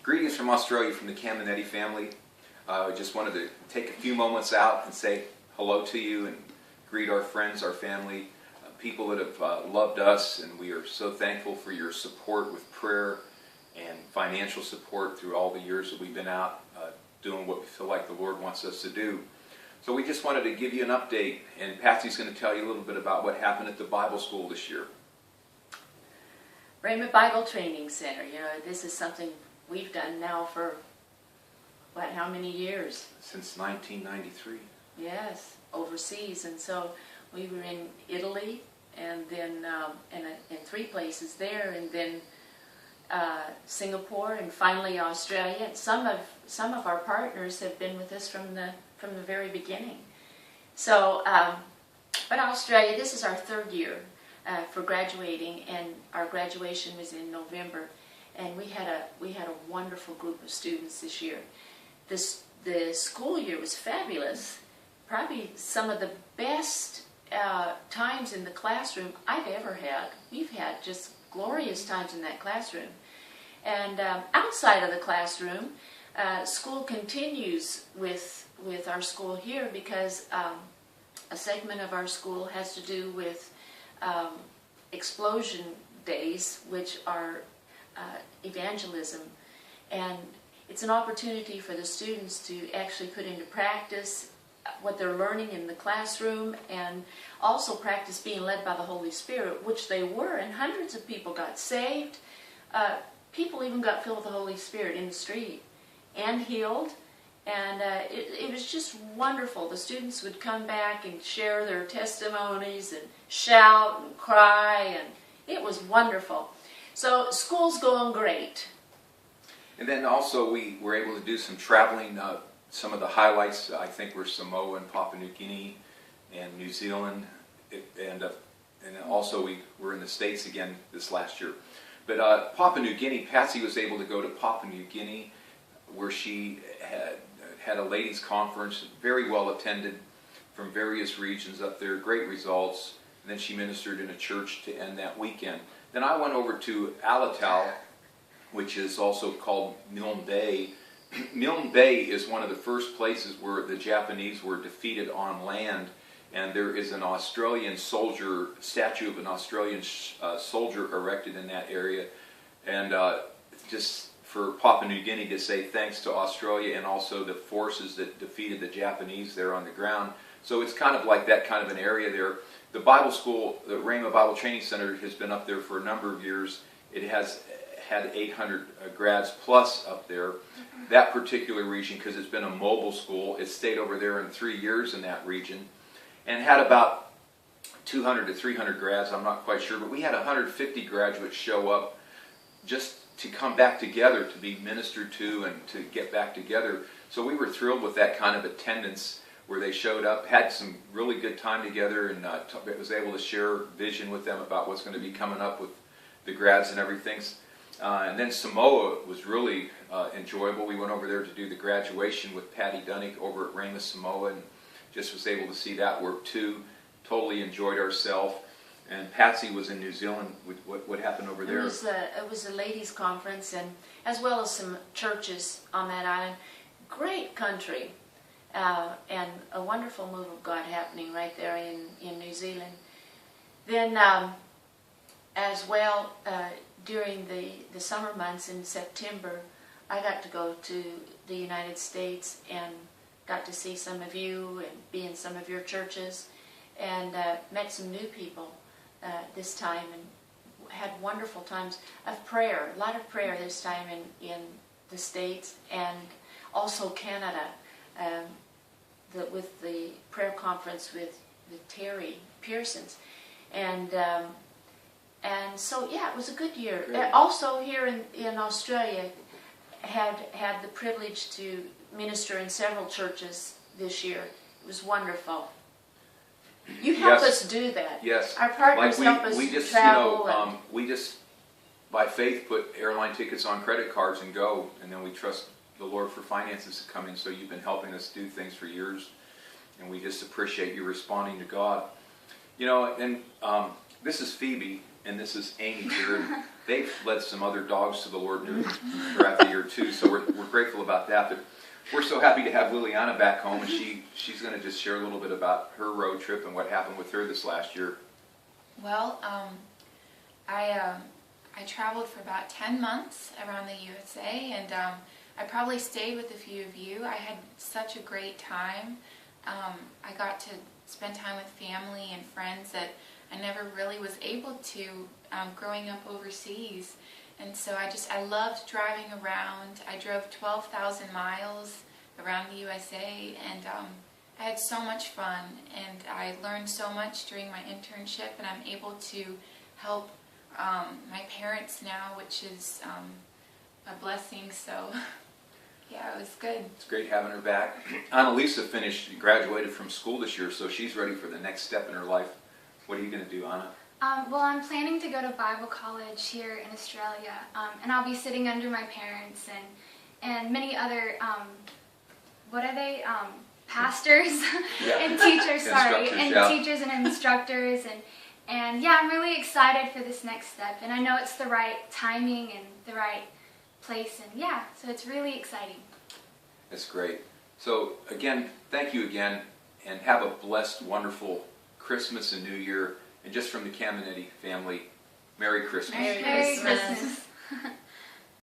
Greetings from Australia, from the Cameneti family. I just wanted to take a few moments out and say hello to you and greet our friends, our family, people that have loved us, and we are so thankful for your support with prayer and financial support through all the years that we've been out doing what we feel like the Lord wants us to do. So we just wanted to give you an update, and Patsy's going to tell you a little bit about what happened at the Bible school this year. Rhema Bible Training Center, this is something we've done now for, how many years? Since 1993. Yes, overseas. And so we were in Italy, and then in 3 places there, and then Singapore, and finally Australia. And some of our partners have been with us from the very beginning. So, but Australia, this is our 3rd year for graduating, and our graduation was in November. And we had a wonderful group of students this year. The school year was fabulous. Probably some of the best times in the classroom I've ever had. We've had just glorious times in that classroom. And outside of the classroom, school continues with our school here, because a segment of our school has to do with explosion days, which are evangelism, and it's an opportunity for the students to actually put into practice what they're learning in the classroom, and also practice being led by the Holy Spirit, which they were, and hundreds of people got saved. People even got filled with the Holy Spirit in the street and healed, and it was just wonderful. The students would come back and share their testimonies and shout and cry, and it was wonderful. So school's going great. And then also we were able to do some traveling. Some of the highlights, I think, were Samoa and Papua New Guinea and New Zealand, and also we were in the States again this last year. But Papua New Guinea, Patsy was able to go to Papua New Guinea, where she had a ladies' conference, very well attended, from various regions up there, great results. And then she ministered in a church to end that weekend. Then I went over to Alotau, which is also called Milne Bay. Milne Bay is one of the first places where the Japanese were defeated on land, and there is an Australian soldier, statue of an Australian soldier erected in that area. And just for Papua New Guinea to say thanks to Australia and also the forces that defeated the Japanese there on the ground. So it's kind of like that kind of an area there. The Bible school, the Rhema Bible Training Center, has been up there for a number of years. It has had 800 grads plus up there. That particular region, because it's been a mobile school, it stayed over there in 3 years in that region, and had about 200 to 300 grads, I'm not quite sure, but we had 150 graduates show up just to come back together, to be ministered to and to get back together. So we were thrilled with that kind of attendance, where they showed up, had some really good time together, and was able to share vision with them about what's going to be coming up with the grads and everything. And then Samoa was really enjoyable. We went over there to do the graduation with Patty Dunnick over at Rhema Samoa, and just was able to see that work too. Totally enjoyed ourselves. And Patsy was in New Zealand. What happened over there? It was a ladies' conference, and as well as some churches on that island. Great country. And a wonderful move of God happening right there in New Zealand. Then as well, during the summer months in September, I got to go to the United States and got to see some of you and be in some of your churches, and met some new people this time, and had wonderful times of prayer, a lot of prayer this time in the States, and also Canada. With the prayer conference with Terry Pearsons, and so yeah, it was a good year. Also here in Australia, had the privilege to minister in several churches this year. It was wonderful. You help us do that. Yes, our partners help us travel. We just by faith put airline tickets on credit cards and go, and then we trust the Lord for finances to come in. So you've been helping us do things for years, and we just appreciate you responding to God. And this is Phoebe. and this is Amy here. They've led some other dogs to the Lord throughout the year too, so we're grateful about that. But we're so happy to have Liliana back home, and she's going to just share a little bit about her road trip and what happened with her this last year. Well, I traveled for about 10 months around the USA, and I probably stayed with a few of you. I had such a great time. I got to spend time with family and friends that I never really was able to growing up overseas. And so I loved driving around. I drove 12,000 miles around the USA, and I had so much fun, and I learned so much during my internship, and I'm able to help my parents now, which is a blessing. So yeah, it was good. It's great having her back. Annalisa graduated from school this year, so she's ready for the next step in her life. What are you going to do, Anna? Well, I'm planning to go to Bible college here in Australia, and I'll be sitting under my parents and many other, what are they, pastors Yeah. and teachers, sorry, Instructors, and yeah. teachers and instructors, and yeah, I'm really excited for this next step, and I know it's the right timing and the right place, and yeah, so it's really exciting. That's great. So again, thank you again, and have a blessed, wonderful Christmas and New Year. And just from the Cameneti family, Merry Christmas. Merry Merry Christmas. Christmas.